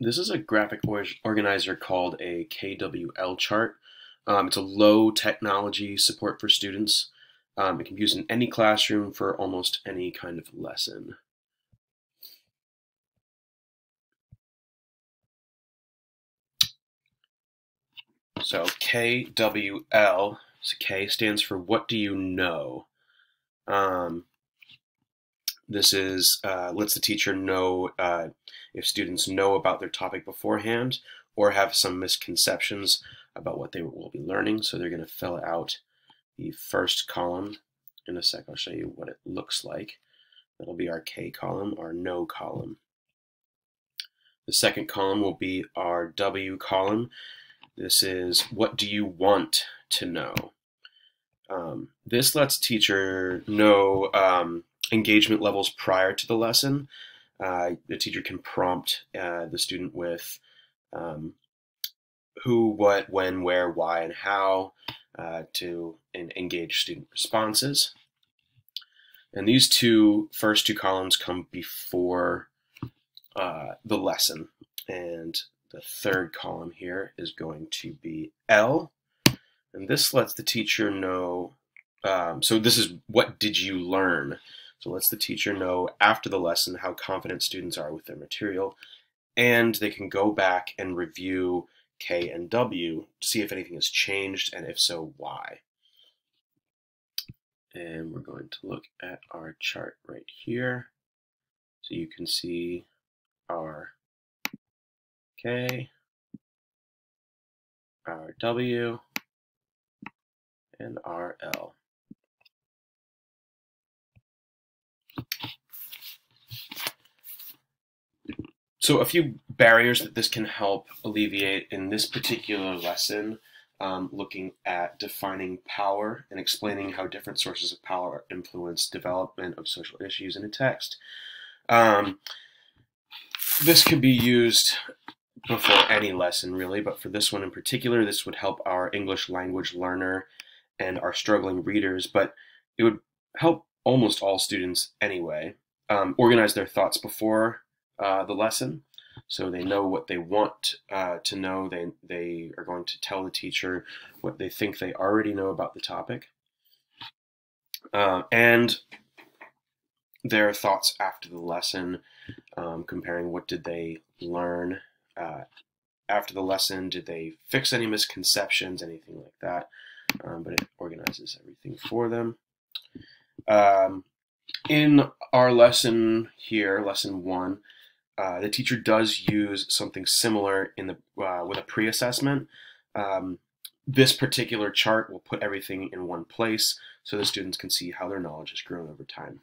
This is a graphic organizer called a KWL chart. It's a low technology support for students. It can be used in any classroom for almost any kind of lesson. So KWL, so K stands for what do you know? This is lets the teacher know if students know about their topic beforehand or have some misconceptions about what they will be learning. So they're going to fill out the first column. In a sec, I'll show you what it looks like. That'll be our K column, our no column. The second column will be our W column. This is what do you want to know? This lets teacher know engagement levels prior to the lesson. The teacher can prompt the student with who, what, when, where, why, and how to engage student responses. And these first two columns come before the lesson. And the third column here is going to be L. And this lets the teacher know, so this is what did you learn? So it lets the teacher know after the lesson how confident students are with their material. And they can go back and review K and W to see if anything has changed, and if so, why. And we're going to look at our chart right here. So you can see our K, our W, and our L. So a few barriers that this can help alleviate in this particular lesson, looking at defining power and explaining how different sources of power influence development of social issues in a text. This could be used before any lesson really, but for this one in particular, this would help our English language learner and our struggling readers, but it would help almost all students anyway, organize their thoughts before the lesson, so they know what they want to know. They are going to tell the teacher what they think they already know about the topic, and their thoughts after the lesson, comparing what did they learn after the lesson, did they fix any misconceptions, anything like that, but it organizes everything for them. In our lesson here, lesson 1, the teacher does use something similar in the with a pre-assessment. This particular chart will put everything in one place so the students can see how their knowledge has grown over time.